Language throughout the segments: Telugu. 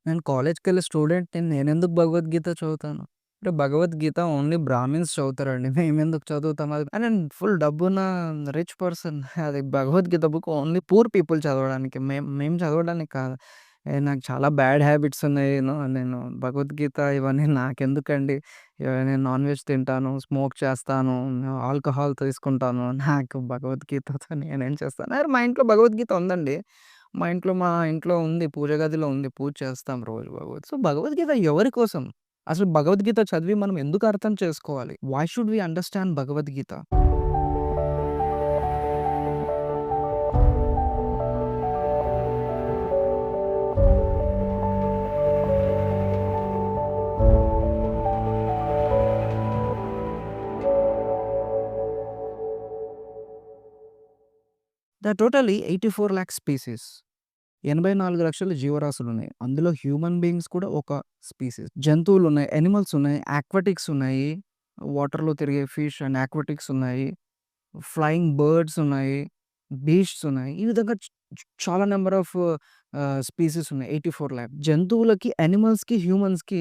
నేను కాలేజ్‌కెళ్ళే స్టూడెంట్‌ని. నేనెందుకు భగవద్గీత చదువుతాను? అంటే భగవద్గీత ఓన్లీ బ్రాహ్మిన్స్ చదువుతారండి. మేమెందుకు చదువుతాం అది? అండ్ నేను ఫుల్ డబ్బున్న రిచ్ పర్సన్. అది Bhagavad Gita book only poor people చదవడానికి. మేము చదవడానికి కాదు. నాకు చాలా బ్యాడ్ హ్యాబిట్స్ ఉన్నాయి. నేను భగవద్గీత ఇవన్నీ నాకెందుకండి? నేను నాన్ వెజ్ తింటాను, స్మోక్ చేస్తాను, ఆల్కహాల్ తీసుకుంటాను. నాకు భగవద్గీతతో నేనేం చేస్తాను? అరె! మా ఇంట్లో భగవద్గీత ఉందండి. మా ఇంట్లో ఉంది. పూజ గదిలో ఉంది. పూజ చేస్తాం రోజు సో, భగవద్గీత ఎవరి కోసం? అసలు భగవద్గీత చదివి మనం ఎందుకు అర్థం చేసుకోవాలి? Why should we understand Bhagavad Gita? The totally 84,00,000 species. 84,00,000 జీవరాశులున్నాయి. అందులో హ్యూమన్ బీయింగ్స్ కూడా ఒక స్పీసీస్. జంతువులున్నాయి, యానిమల్స్ ఉన్నాయి, ఆక్వాటిక్స్ ఉన్నాయి. వాటర్‌లో తిరిగే ఫిష్ అండ్ ఆక్వాటిక్స్ ఉన్నాయి. ఫ్లయింగ్ బర్డ్స్ ఉన్నాయి. బీస్ట్స్ ఉన్నాయి. ఈ విధంగా చాలా నంబర్ ఆఫ్ స్పీసీస్ ఉన్నాయి. 84,00,000 జంతువులకి, యానిమల్స్‌కి, హ్యూమన్స్‌కి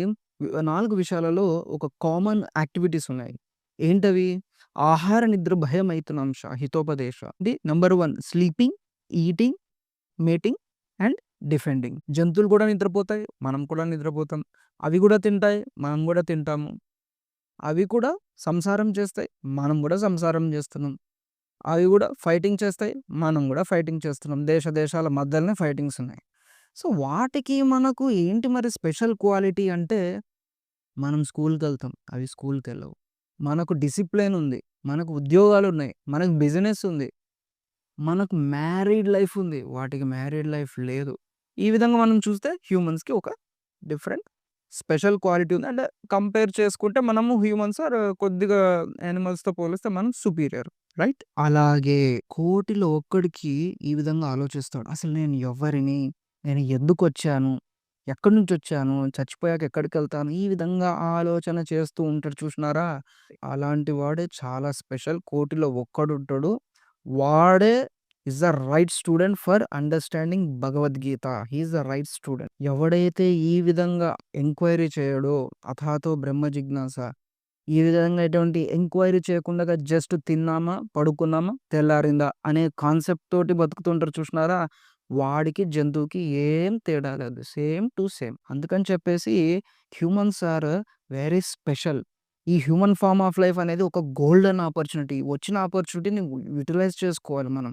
4 విషయాలలో ఒక కామన్ యాక్టివిటీస్ ఉన్నాయి. ఏంటవి? ఆహార, నిద్ర, భయమైతునాంశ, హితోపదేశ. Number 1 sleeping, eating, mating and defending. జంతువులు కూడా నిద్రపోతాయి. మనం కూడా నిద్రపోతాం. అవి కూడా తింటాయి. మనం కూడా తింటాము. అవి కూడా సంసారం చేస్తాయి. మనం కూడా సంసారం చేస్తున్నాం. అవి గూడా ఫైటింగ్ చేస్తాయి. మనం గూడా ఫైటింగ్ చేస్తున్నాం. దేశాల మధ్యలనే ఫైటింగ్స్ ఉన్నాయి. సో, వాటికి మనకు ఏంటి మరి స్పెషల్ క్వాలిటీ అంటే, మనం స్కూలుకెళ్తాం. అవి స్కూలుకెళ్ళవు. మనకు డిసిప్లిన్ ఉంది. మనకు ఉద్యోగాలున్నాయి. మనకు బిజినెస్ ఉంది. మనకు మ్యారీడ్ లైఫ్ ఉంది. వాటికి మ్యారీడ్ లైఫ్ లేదు. ఈ విధంగా మనం చూస్తే హ్యూమన్స్‌కి ఒక డిఫరెంట్ స్పెషల్ క్వాలిటీ ఉంది. అంటే కంపేర్ చేసుకుంటే మనము హ్యూమన్స్ కొద్దిగా యానిమల్స్‌తో పోలిస్తే మనం సుపీరియర్. రైట్? అలాగే కోటిలో ఒక్కడికి ఈ విధంగా ఆలోచిస్తాడు. అసలు నేను ఎవ్వరిని? నేను ఎందుకొచ్చాను? ఎక్కడి నుంచొచ్చాను? చచ్చిపోయాక ఎక్కడికెళ్తాను? ఈ విధంగా ఆలోచన చేస్తూ ఉంటాడు చూసినారా? అలాంటి వాడే చాలా స్పెషల్. కోటిలో ఒక్కడుంటాడు. వాడే is the right student for understanding Bhagavad Gita. He is the right student. ఎవడైతే ఈ విధంగా ఎంక్వైరీ చేయడో అథాతో బ్రహ్మ జిజ్ఞాస ఈ విధంగా ఎటువంటి ఎంక్వైరీ చేయకుండాగా జస్ట్ తిన్నామా, పడుకున్నామా, తెల్లారిందా అనే కాన్సెప్ట్ తోటి బతుకుతుంటారు చూసినారా? వాడికి, జంతువుకి ఏం తేడా లేదు. Same to same. అందుకని చెప్పేసి హ్యూమన్స్ ఆర్ వెరీ స్పెషల్. ఈ హ్యూమన్ ఫార్మ్ ఆఫ్ లైఫ్ అనేది ఒక గోల్డెన్ ఆపర్చునిటీ. వచ్చిన ఆపర్చునిటీని యుటిలైజ్ చేసుకోవాలి మనం.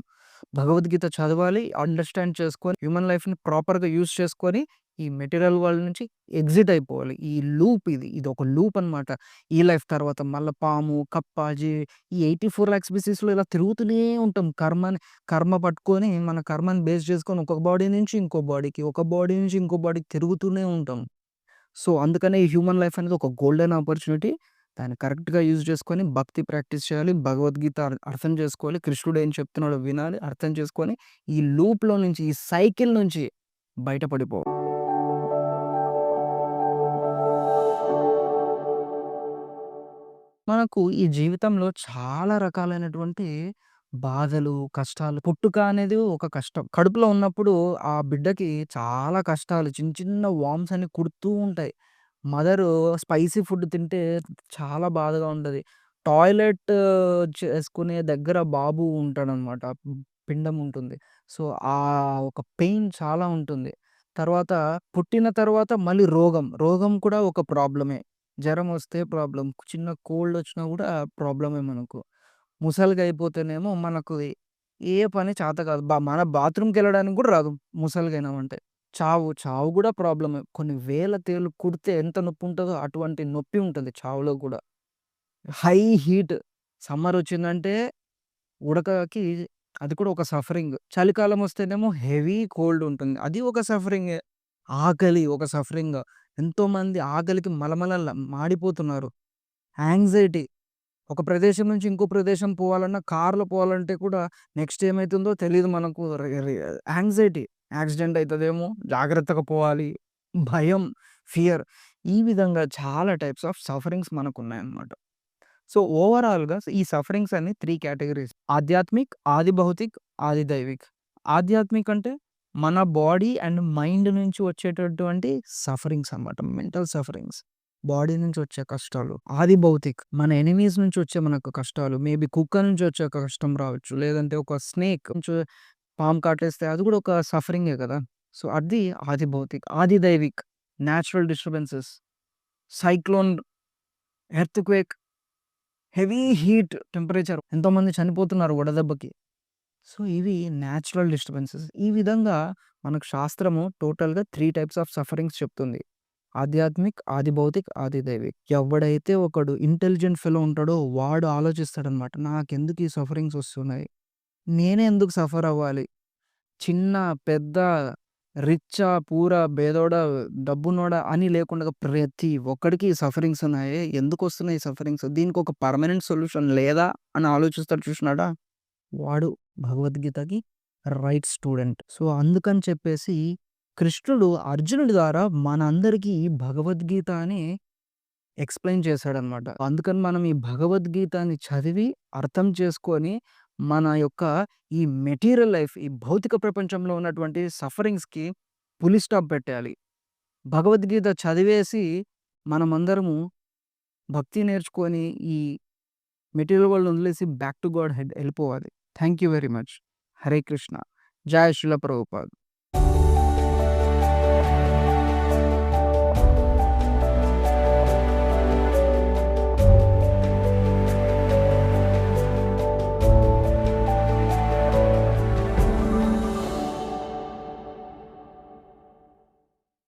భగవద్గీత చదవాలి, అండర్‌స్టాండ్ చేసుకొని, హ్యూమన్ లైఫ్‌ని ప్రాపర్‌గా యూజ్ చేసుకొని, ఈ మెటీరియల్ వరల్డ్ నుంచి ఎగ్జిట్ అయిపోవాలి. ఈ లూప్ ఇది. ఇదొక లూప్ అనమాట. ఈ లైఫ్ తర్వాత మళ్ళా పాము, కప్ప, ఈ 84,00,000 స్పీసీస్‌లో ఇలా తిరుగుతూనే ఉంటాం. కర్మ పట్టుకొని మన కర్మని బేస్ చేసుకొని ఒక బాడీ నుంచి ఇంకో బాడీకి, ఒక బాడీ నుంచి ఇంకో బాడీకి తిరుగుతూనే ఉంటాం. సో, అందుకనే ఈ హ్యూమన్ లైఫ్ అనేది ఒక గోల్డెన్ ఆపర్చునిటీ. దాన్ని కరెక్ట్‌గా యూజ్ చేసుకొని భక్తి ప్రాక్టీస్ చేయాలి. భగవద్గీత అర్థం చేసుకోవాలి. కృష్ణుడు ఏం చెప్తున్నాడో వినాలి. అర్థం చేసుకొని ఈ లూప్‌లో నుంచి, ఈ సైకిల్ నుంచి బయటపడిపోవాలి. మనకు ఈ జీవితంలో చాలా రకాలైనటువంటి బాధలు, కష్టాలు పుట్టుక అనేది ఒక కష్టం. కడుపులో ఉన్నప్పుడు ఆ బిడ్డకి చాలా కష్టాలు చిన్న చిన్న వార్మ్స్ అన్ని కుడుతూ ఉంటాయి. మదరు స్పైసీ ఫుడ్ తింటే చాలా బాధగా ఉంటది. టాయిలెట్ చేసుకునే దగ్గర బాబు ఉంటాడనమాట. పిండం ఉంటుంది. సో, ఒక పెయిన్ చాలా ఉంటుంది. తర్వాత పుట్టిన తర్వాత మళ్ళీ రోగం. రోగం కూడా ఒక ప్రాబ్లమే. జరమొస్తే ప్రాబ్లమ్. చిన్న కోల్డొచ్చినా గూడా ప్రాబ్లమే మనకు. ముసలిగా అయిపోతేనేమో మనకు ఏ పని చేత కాదు. మన బాత్రూమ్‌కెళ్ళడానికి గూడా రాదు ముసలిగయినామంటే. చావు గూడా ప్రాబ్లమే. కొన్ని వేల తేళ్లు కుడితే ఎంత నొప్పుంటదో అటువంటి నొప్పి ఉంటది చావులో గూడా. హై హీట్ సమ్మరొచ్చిందంటే ఉడకకి అది కూడా ఒక సఫరింగ్. చలికాలం వస్తేనేమో హెవీ కోల్డ్ ఉంటుంది. అది ఒక సఫరింగే. ఆకలి ఒక సఫరింగ్. ఎంతోమంది ఆకలికి మలమల మాడిపోతున్నారు. యాంగ్జైటీ ఒక ప్రదేశం నుంచి ఇంకో ప్రదేశం పోవాలన్నా కార్‌లో పోవాలంటే కూడా నెక్స్ట్ ఏమైతుందో తెలీదు మనకు. రి రి యాంగ్జైటీ యాక్సిడెంట్ అయితదేమో, జాగ్రత్తగా పోవాలి. భయం, ఫియర్ ఈ విధంగా చాలా టైప్స్ ఆఫ్ సఫరింగ్స్ మనకున్నాయన్నమాట. సో, ఓవరాల్‌గా ఈ సఫరింగ్స్ అన్ని 3 కేటగరీస్. ఆధ్యాత్మిక్, ఆది భౌతిక్, ఆది దైవిక్. ఆధ్యాత్మిక్ అంటే మన బాడీ అండ్ మైండ్ నుంచి వచ్చేటటువంటి సఫరింగ్స్ అన్నమాట. Mental sufferings. బాడీ నుంచి వచ్చే కష్టాలు. ఆది భౌతిక్. మన ఎనిమీస్ నుంచి వచ్చే మనకు కష్టాలు. మేబీ కుక్క నుంచి వచ్చే ఒక కష్టం రావచ్చు. లేదంటే ఒక స్నేక్ నుంచి పాము కాటేస్తే అది కూడా ఒక సఫరింగే కదా! సో, అది ఆది భౌతిక్. ఆది దైవిక్. Natural disturbances. Cyclone, earthquake, heavy heat temperature. ఎంతోమంది చనిపోతున్నారు వడదెబ్బకి. సో, ఇవి న్యాచురల్ డిస్టర్బెన్సెస్. ఈ విధంగా మనకు శాస్త్రము టోటల్‌గా 3 టైప్స్ ఆఫ్ సఫరింగ్స్ చెప్తుంది. ఆధ్యాత్మిక్, ఆది భౌతిక్, ఆది దైవిక్. ఎవడైతే ఒకడు ఇంటెలిజెంట్ ఫెలో ఉంటాడో వాడు ఆలోచిస్తాడనమాట. నాకెందుకు ఈ సఫరింగ్స్ వస్తున్నాయి? నేనే ఎందుకు సఫర్ అవ్వాలి? చిన్న, పెద్ద, రిచ్చా, పూరా, పేదోడా, డబ్బున్నోడా అని లేకుండా ప్రతి ఒక్కడికి సఫరింగ్స్ ఉన్నాయి. ఎందుకొస్తున్నాయి ఈ సఫరింగ్స్? దీనికొక పర్మనెంట్ సొల్యూషన్ లేదా అని ఆలోచిస్తాడు చూసినాడా? వాడు భగవద్గీతకి రైట్ స్టూడెంట్. సో, అందుకని చెప్పేసి కృష్ణుడు అర్జునుడి ద్వారా మనందరికీ ఈ భగవద్గీత అని ఎక్స్‌ప్లెయిన్ చేశాడనమాట. అందుకని మనం ఈ భగవద్గీతని చదివి, అర్థం చేసుకొని, మన యొక్క ఈ మెటీరియల్ లైఫ్, ఈ భౌతిక ప్రపంచంలో ఉన్నటువంటి సఫరింగ్స్‌కి ఫుల్ స్టాప్ పెట్టేయాలి. భగవద్గీత చదివేసి మనమందరము భక్తి నేర్చుకొని, ఈ మెటీరియల్ వరల్డ్‌ని వదిలేసి బ్యాక్ టు గాడ్ హెడ్ ఎళ్ళిపోవాలి. Thank you very much. Hare Krishna. జై శిల ప్రభుపాద్.